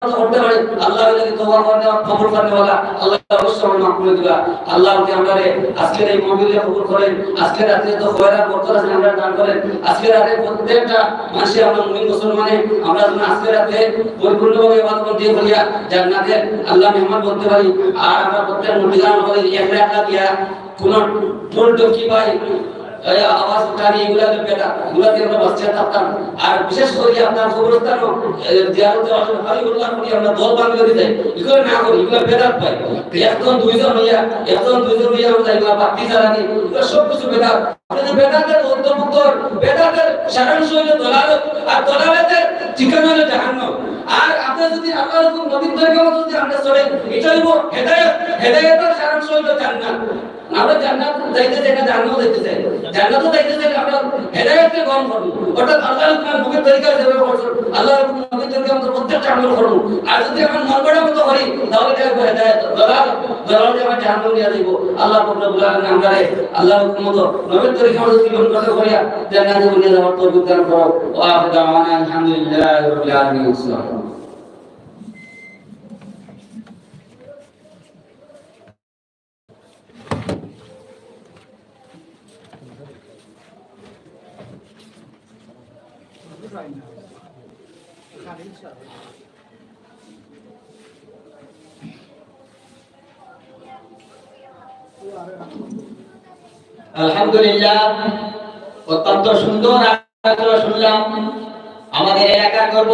করতে পারে আল্লাহ যদি তওবা করে কবুল করতে ওয়ালা আল্লাহ অবশ্যই মাফ করে দিবা। আল্লাহকে আমারে আজকের এই মাহফিলে কবুল করেন। আজকের রাতে তো খয়রাত বরকত আছে আমরা দান করেন। আজকের রাতে প্রত্যেকটা মানুষ আমরা মুমিন মুসলমানে আমরা যেন আজকের রাতে পরিপূর্ণভাবে ইবাদত করতে বলিয়া জান্নাতে আল্লাহ মেহমান করতে পারি। আর আমরা প্রত্যেক মুমিনান বলি একলা দিয়া কোন ঢোল ঢোকি ভাই আওয়াজ উঠানি এগুলা বেটা এগুলা দিয়ে আমরা বাচ্চা থাকতাম। আর বিশেষ করে আপনার কবরস্থান জিয়ারতে আসলে হাবিবুল্লাহ করি আমরা দল বানিয়ে দিতে এগুলো না করি এগুলো বেদাত পাই। একজন দুইজন হইয়া আমরা এগুলো বাতি জ্বালানি এগুলো সব কিছু বেদাত। আপনি বেদাতের অন্তর্ভুক্ত বেদাতের সারাংশ হইল দলালত আর দলালতের ঠিকানা হইল জাহান্নাম। আর আপনি যদি আল্লাহর হুকুম নবীর তরিকা মতো যদি আমরা চলেন এটা হইব হেদায়েত। হেদায়েতের সারাংশ হইল জান্নাত। আমরা জান্নাত যাইতে চাই না জান্নাত যাইতে চাই। জান্নাত যাইতে চাই আমরা হেদায়েতকে গ্রহণ করব। অর্থাৎ আল্লাহর হুকুম নবীর তরিকা যেভাবে করছেন আল্লাহর হুকুম নবীর তরিকা মতো প্রত্যেকটা আমল করব। আর যদি আমরা মন গড়া মতো করি তাহলে এটা হইব হেদায়েত। দলাল যে আমরা জাহান্নামে নিয়ে যাইব। আল্লাহ রব্বুল আলামিন আমাদের আল্লাহর হুকুম মতো নবীর তরিকা মতো জীবন গঠন করিয়া জান্নাতে নিয়ে যাওয়ার তৌফিক দান করো। ওয়া আখিরু দাওয়ানা আলহামদুলিল্লাহি রাব্বিল আলামিন। আলহামদুলিল্লাহ, অত্যন্ত সুন্দর আলোচনা শুনলাম। আমাদের এলাকার গর্ব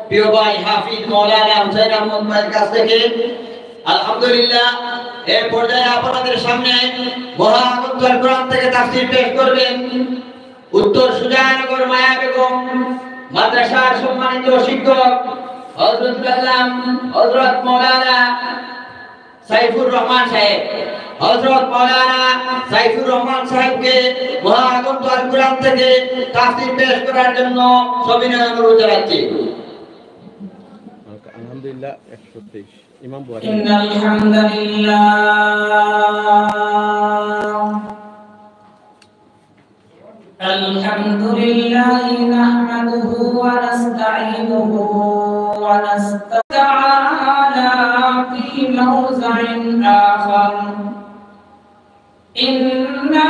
প্রিয় ভাই হাফিজ মাওলানা হুসাইন আহমদ ভাইয়ের কাছ থেকে। আলহামদুলিল্লাহ, এই পর্যায়ে আপনাদের সামনে মহাগ্রন্থ কোরআন থেকে তাফসীর পেশ করবেন উত্তর সুজানগর মায়া বেগম মাদ্রাসার সম্মানিত শিক্ষক হযরত মাওলানা সাইফুর রহমান সাহেব। হযরত মাওলানা সাইফুর রহমান সাহেবকে মহাগ্রন্থ কোরআন থেকে তাফসীর পেশ করার জন্য সবিনয় অনুরোধ জানাচ্ছি। আলহামদুলিল্লাহ 123 ইমাম বুখারী। ইন্নাল হামদুলিল্লাহ আলহামদুলিল্লাহি নাহমাদুহু ওয়া নাস্তাঈনুহু ওয়া নাস্তা'আলা ফি মাওযি'in আখার। ইন্না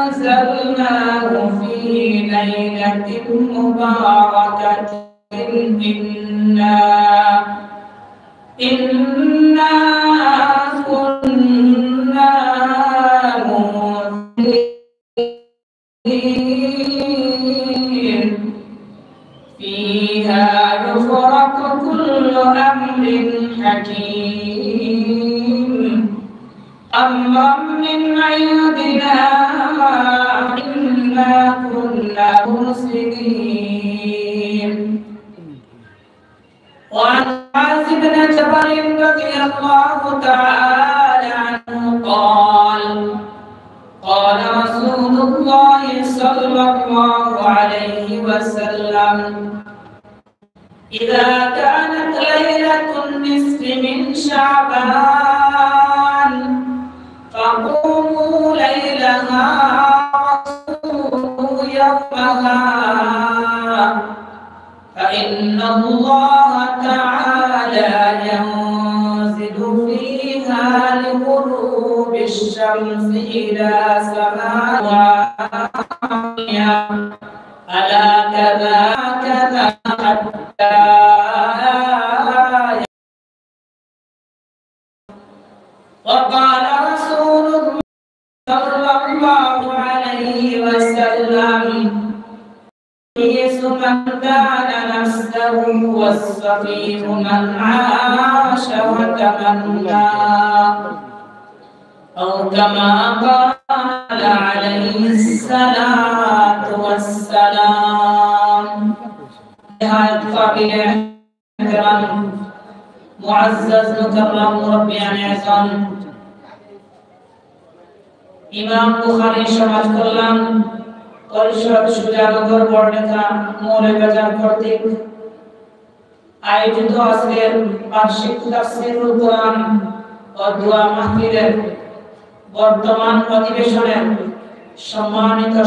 আনজালনাহু ফি লাইলাতিন মুবারাকাতিন ইন্না কুন্না মুনজিরিন ফিহা ইফরাকু কুল্লু আমরিন হাকীম আমরান মিন ইনদিনা ইন্না কুন্না মুরসিলিন। وعن معاذ بن جبل رضي الله تعالى عنه قال قال رسول الله صلى الله عليه وسلم إذا كانت ليلة النصف من شعبان فقوموا ليلها وصوموا يومها فإن الله تعالى ينزل فيها لغروب الشمس إلى سماء ألا كذا كذا حتى وقال رسول الله صلى الله عليه وسلم من دان نفسه والصغير من عاش وتمنى أو كما قال عليه الصلاة والسلام. نهاية قابل احترام معزز مكرم ربي عن عصام ইমাম বুখারী সমাজ কল্যাণ পরিষদ সুজানগর বড়নেতা মৌলভীবাজার কর্তৃক আয়োজিত আজকের বার্ষিক তাফসীরুল কোরআন ও দোয়া মাহফিলের বর্তমান অধিবেশনের সম্মানিত